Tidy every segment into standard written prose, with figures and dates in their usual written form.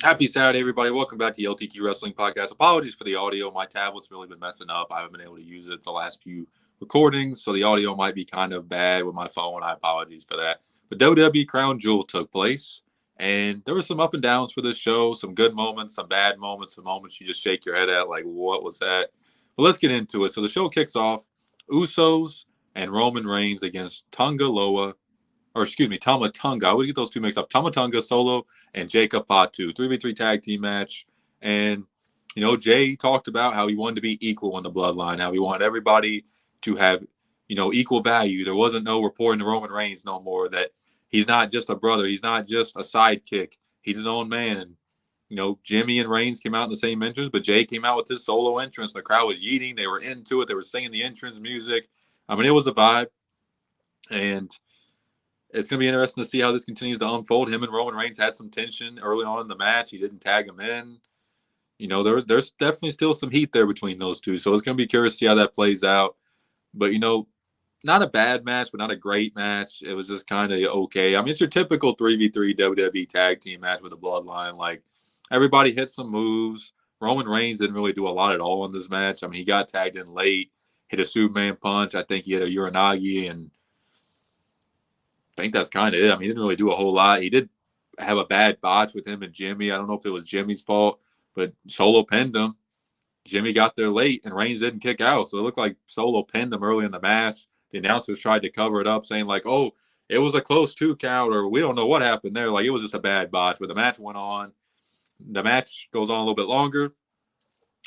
Happy Saturday, everybody. Welcome back to the LTQ Wrestling Podcast. Apologies for the audio. My tablet's really been messing up. I haven't been able to use it the last few recordings, so the audio might be kind of bad with my phone. I apologize for that. But WWE Crown Jewel took place, and there were some up and downs for this show, some good moments, some bad moments, some moments you just shake your head at, like, what was that? But let's get into it. So the show kicks off Usos and Roman Reigns against Tama Tonga. I would get those two mixed up. Tama Tonga Solo and Jacob Fatu. 3v3 tag team match. And, Jay talked about how he wanted to be equal in the bloodline, how he wanted everybody to have, equal value. There wasn't no reporting to Roman Reigns no more that he's not just a brother. He's not just a sidekick. He's his own man. And, Jimmy and Reigns came out in the same entrance, but Jay came out with his solo entrance. The crowd was yeeting. They were into it. They were singing the entrance music. I mean, it was a vibe. And it's going to be interesting to see how this continues to unfold. Him and Roman Reigns had some tension early on in the match. He didn't tag him in. There's definitely still some heat there between those two. So it's going to be curious to see how that plays out. But, not a bad match, but not a great match. It was just kind of okay. I mean, it's your typical 3v3 WWE tag team match with a bloodline. Like, everybody hit some moves. Roman Reigns didn't really do a lot at all in this match. I mean, he got tagged in late, hit a Superman punch. I think he hit a Uranagi, and I think that's kind of it. I mean, he didn't really do a whole lot. He did have a bad botch with him and Jimmy. I don't know if it was Jimmy's fault, but Solo pinned him. Jimmy got there late, and Reigns didn't kick out. So it looked like Solo pinned him early in the match. The announcers tried to cover it up, saying, like, oh, it was a close 2 count, or we don't know what happened there. Like, it was just a bad botch. But the match went on. The match goes on a little bit longer,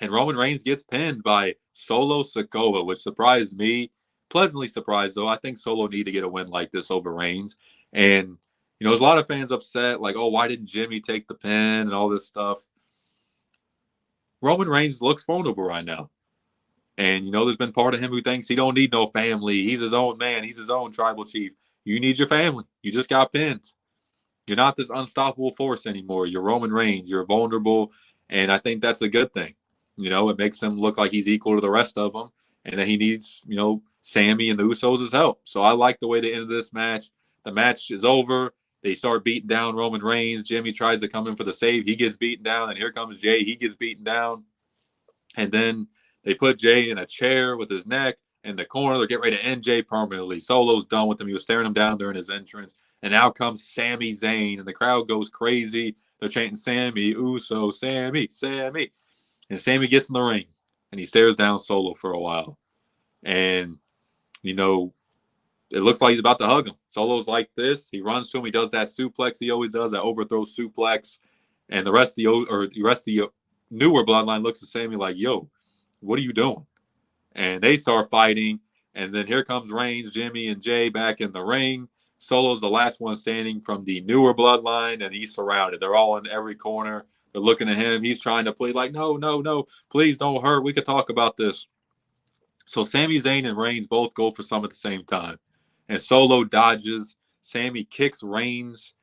and Roman Reigns gets pinned by Solo Sikoa, which surprised me. Pleasantly surprised, though. I think Solo need to get a win like this over Reigns. And, there's a lot of fans upset, like, oh, why didn't Jimmy take the pin and all this stuff. Roman Reigns looks vulnerable right now. And, there's been part of him who thinks he don't need no family. He's his own man. He's his own tribal chief. You need your family. You just got pinned. You're not this unstoppable force anymore. You're Roman Reigns. You're vulnerable. And I think that's a good thing. It makes him look like he's equal to the rest of them. And that he needs, Sammy and the Usos' help. So I like the way they ended this match. The match is over. They start beating down Roman Reigns. Jimmy tries to come in for the save. He gets beaten down. And here comes Jay. He gets beaten down. And then they put Jay in a chair with his neck in the corner. They're getting ready to end Jay permanently. Solo's done with him. He was staring him down during his entrance. And now comes Sami Zayn. And the crowd goes crazy. They're chanting, Sammy, Uso, Sammy, Sammy. And Sammy gets in the ring. And he stares down Solo for a while. And, it looks like he's about to hug him. Solo's like this. He runs to him. He does that suplex he always does, that overthrow suplex. And the rest of the newer bloodline looks at Sammy like, yo, what are you doing? And they start fighting. And then here comes Reigns, Jimmy, and Jay back in the ring. Solo's the last one standing from the newer bloodline, and he's surrounded. They're all in every corner. They're looking at him. He's trying to plead like, no, no, no, please don't hurt. We could talk about this. So Sami Zayn and Reigns both go for some at the same time. And Solo dodges. Sammy kicks Reigns.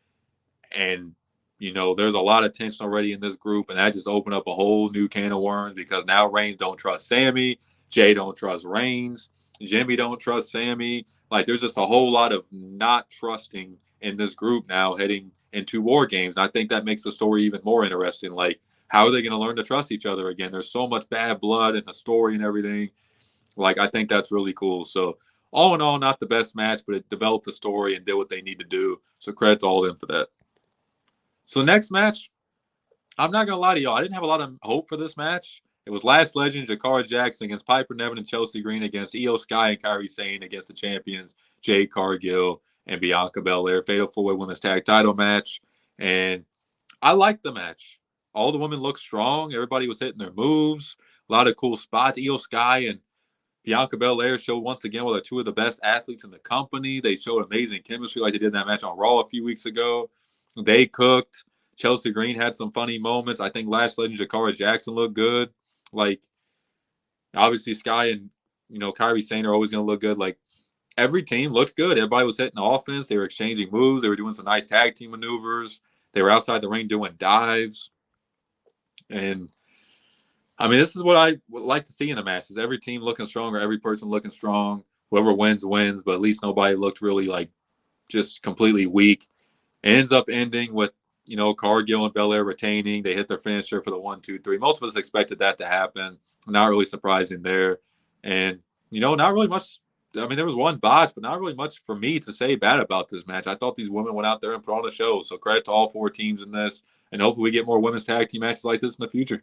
And, there's a lot of tension already in this group. And that just opened up a whole new can of worms because now Reigns don't trust Sammy. Jay don't trust Reigns. Jimmy don't trust Sammy. Like, there's just a whole lot of not trusting in this group now heading into War Games. And I think that makes the story even more interesting. Like, how are they going to learn to trust each other again? There's so much bad blood in the story and everything. Like, I think that's really cool. So, all in all, not the best match, but it developed the story and did what they need to do. So, credit to all of them for that. So, next match, I'm not going to lie to y'all. I didn't have a lot of hope for this match. It was Last Legend, Jakara Jackson against Piper Niven and Chelsea Green against Io Sky and Kairi Sane against the champions, Jade Cargill and Bianca Belair. Fatal 4-Way Women's Tag Title match. And I liked the match. All the women looked strong. Everybody was hitting their moves. A lot of cool spots. Io Sky and Bianca Belair showed once again what are two of the best athletes in the company. They showed amazing chemistry like they did in that match on Raw a few weeks ago. They cooked. Chelsea Green had some funny moments. I think Last Legend Jakara Jackson looked good. Like, obviously Sky and, Kairi Sane are always going to look good. Like, every team looked good. Everybody was hitting offense. They were exchanging moves. They were doing some nice tag team maneuvers. They were outside the ring doing dives. And I mean, this is what I would like to see in a match: is every team looking strong or every person looking strong. Whoever wins, wins, but at least nobody looked really like just completely weak. It ends up ending with Cargill and Belair retaining. They hit their finisher for the 1-2-3. Most of us expected that to happen. Not really surprising there. And, not really much. I mean, there was one botch, but not really much for me to say bad about this match. I thought these women went out there and put on a show. So credit to all 4 teams in this. And hopefully we get more women's tag team matches like this in the future.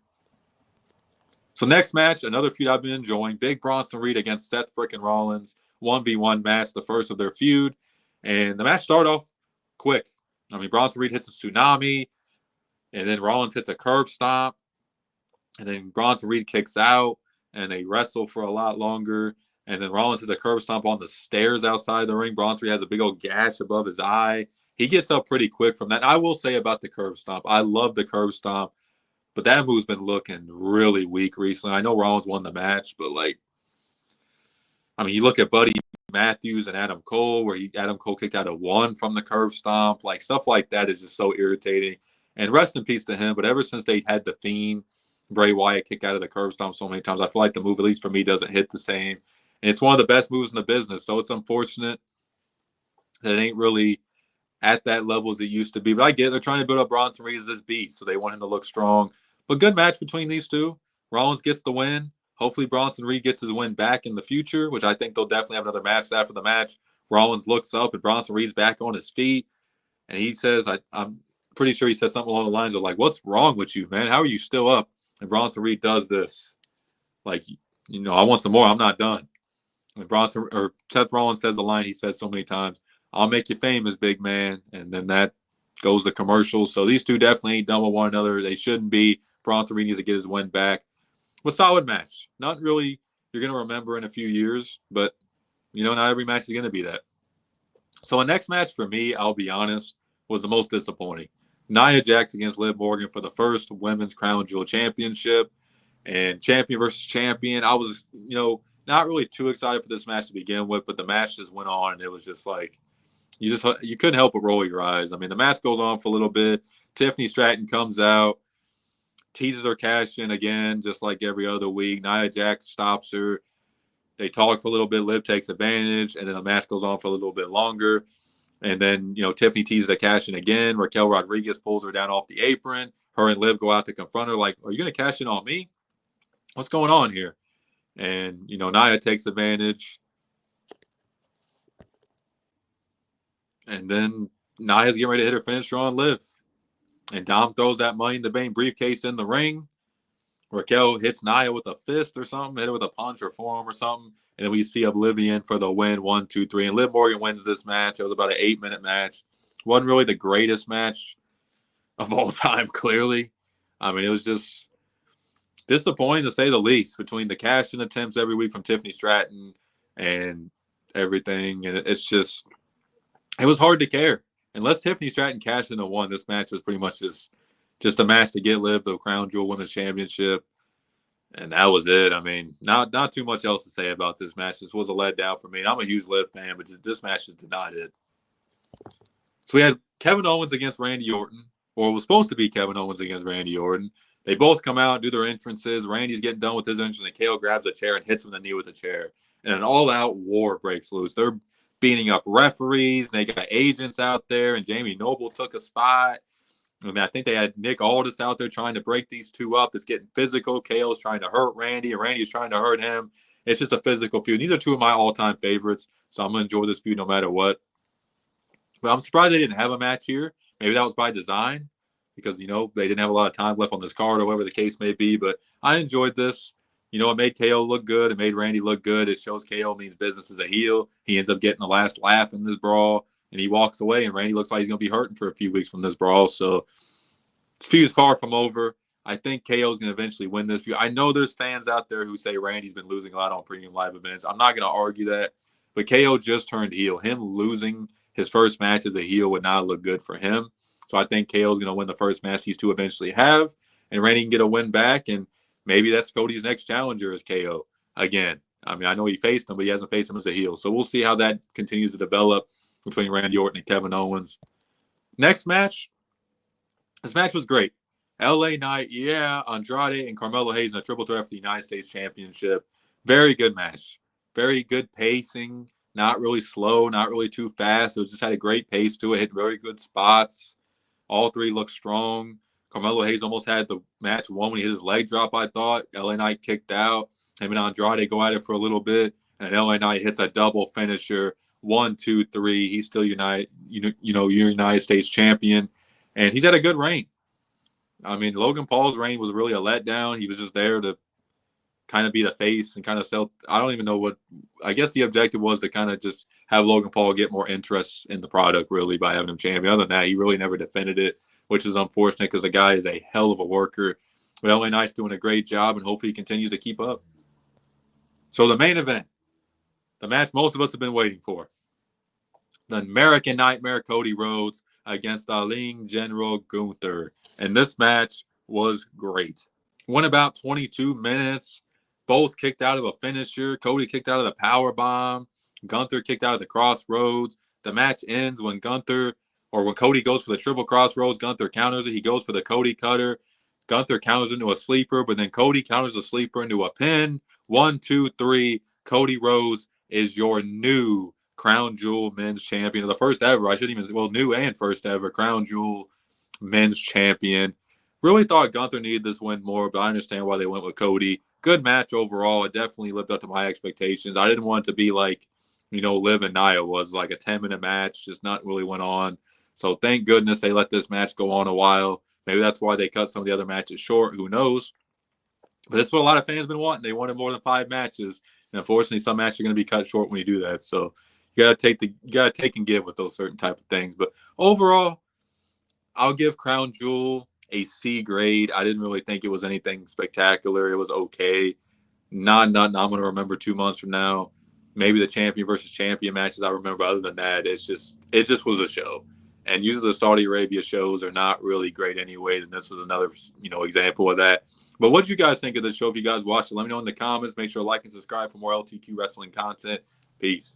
So next match, another feud I've been enjoying. Big Bronson Reed against Seth frickin' Rollins. 1v1 match, the first of their feud. And the match started off quick. I mean, Bronson Reed hits a tsunami, and then Rollins hits a curb stomp, and then Bronson Reed kicks out, and they wrestle for a lot longer. And then Rollins hits a curb stomp on the stairs outside the ring. Bronson Reed has a big old gash above his eye. He gets up pretty quick from that. I will say about the curb stomp, I love the curb stomp, but that move's been looking really weak recently. I know Rollins won the match, but you look at Buddy Matthews and Adam Cole, where Adam Cole kicked out a 1 from the curb stomp. Stuff like that is just so irritating. And rest in peace to him. But ever since they had the Fiend, Bray Wyatt kicked out of the curb stomp so many times, I feel like the move, at least for me, doesn't hit the same. And it's one of the best moves in the business. So it's unfortunate that it ain't really at that level as it used to be. But I get it. They're trying to build up Bronson Reed as this beast, so they want him to look strong. But good match between these two. Rollins gets the win. Hopefully Bronson Reed gets his win back in the future, which I think they'll definitely have another match after the match. Rollins looks up and Bronson Reed's back on his feet. And he says, I'm pretty sure he said something along the lines of what's wrong with you, man? How are you still up? And Bronson Reed does this. I want some more. I'm not done. And Seth Rollins says the line he says so many times, I'll make you famous, big man. And then that goes to commercials. So these two definitely ain't done with one another. They shouldn't be. Bronson Reed needs to get his win back. But solid match. Not really you're going to remember in a few years, but, not every match is going to be that. So the next match for me, I'll be honest, was the most disappointing. Nia Jax against Liv Morgan for the first Women's Crown Jewel Championship. And champion versus champion. I was, not really too excited for this match to begin with, but the match just went on, and it was just you couldn't help but roll your eyes. I mean, the match goes on for a little bit. Tiffany Stratton comes out, teases her cash in again, just like every other week. Nia Jax stops her. They talk for a little bit. Liv takes advantage, and then the match goes on for a little bit longer. And then, Tiffany teases the cash in again. Raquel Rodriguez pulls her down off the apron. Her and Liv go out to confront her are you going to cash in on me? What's going on here? And, Nia takes advantage. And then Nia's getting ready to hit her finisher on Liv. And Dom throws that Money in the Bank briefcase in the ring. Raquel hits Nia with a fist or something, hit her with a punch or forearm or something. And then we see Oblivion for the win, 1, 2, 3. And Liv Morgan wins this match. It was about an 8-minute match. Wasn't really the greatest match of all time, clearly. I mean, it was just disappointing to say the least, between the cash-in attempts every week from Tiffany Stratton and everything. And it was hard to care. Unless Tiffany Stratton cashed in and won, this match was pretty much just a match to get Liv the Crown Jewel Women's Championship. And that was it. I mean, not too much else to say about this match. This was a letdown for me. And I'm a huge Liv fan, but this match just did not hit. So we had Kevin Owens against Randy Orton, or it was supposed to be Kevin Owens against Randy Orton. They both come out, do their entrances. Randy's getting done with his entrance, and KO grabs a chair and hits him in the knee with a chair. And an all-out war breaks loose. They're beating up referees, and they got agents out there, and Jamie Noble took a spot. I mean, I think they had Nick Aldis out there trying to break these two up. It's getting physical. KO's trying to hurt Randy, and Randy's trying to hurt him. It's just a physical feud. These are two of my all-time favorites, so I'm going to enjoy this feud no matter what. But I'm surprised they didn't have a match here. Maybe that was by design because, they didn't have a lot of time left on this card or whatever the case may be. But I enjoyed this. It made KO look good. It made Randy look good. It shows KO means business as a heel. He ends up getting the last laugh in this brawl, and he walks away, and Randy looks like he's going to be hurting for a few weeks from this brawl. So this feud's far from over. I think KO's going to eventually win this feud. I know there's fans out there who say Randy's been losing a lot on premium live events. I'm not going to argue that. But KO just turned heel. Him losing his first match as a heel would not look good for him. So I think KO is going to win the first match these two eventually have, and Randy can get a win back, and maybe that's Cody's next challenger is KO again. I mean, I know he faced him, but he hasn't faced him as a heel. So we'll see how that continues to develop between Randy Orton and Kevin Owens. Next match. This match was great. LA Knight, Andrade and Carmelo Hayes in a triple threat for the United States Championship. Very good match. Very good pacing. Not really slow, not really too fast. It just had a great pace to it. Hit very good spots. All three looked strong. Carmelo Hayes almost had the match won when he hit his leg drop, I thought. LA Knight kicked out. Him and Andrade go at it for a little bit. And LA Knight hits a double finisher. 1, 2, 3. He's still United States champion. And he's had a good reign. I mean, Logan Paul's reign was really a letdown. He was just there to kind of be the face and kind of sell. I don't even know what. I guess the objective was to kind of just have Logan Paul get more interest in the product, really, by having him champion. Other than that, he really never defended it, which is unfortunate because the guy is a hell of a worker. But LA Knight's doing a great job, and hopefully he continues to keep up. So the main event, the match most of us have been waiting for. The American Nightmare Cody Rhodes against Aling General Gunther. And this match was great. Went about 22 minutes. Both kicked out of a finisher. Cody kicked out of the power bomb. Gunther kicked out of the crossroads. The match ends when when Cody goes for the triple crossroads. Gunther counters it. He goes for the Cody cutter. Gunther counters into a sleeper, but then Cody counters the sleeper into a pin. 1, 2, 3. Cody Rhodes is your new Crown Jewel men's champion. The first ever, new and first ever Crown Jewel men's champion. Really thought Gunther needed this win more, but I understand why they went with Cody. Good match overall. It definitely lived up to my expectations. I didn't want it to be like, Liv and Nia was like a 10-minute match, just not really went on. So thank goodness they let this match go on a while. Maybe that's why they cut some of the other matches short. Who knows? But that's what a lot of fans have been wanting. They wanted more than 5 matches. And unfortunately, some matches are going to be cut short when you do that. So you gotta take and give with those certain type of things. But overall, I'll give Crown Jewel a C grade. I didn't really think it was anything spectacular. It was okay. Not nothing I'm gonna remember 2 months from now. Maybe the champion versus champion matches I remember. Other than that, it just was a show. And usually the Saudi Arabia shows are not really great anyways. And this was another example of that. But what do you guys think of the show? If you guys watched it, let me know in the comments. Make sure to like and subscribe for more LTQ wrestling content. Peace.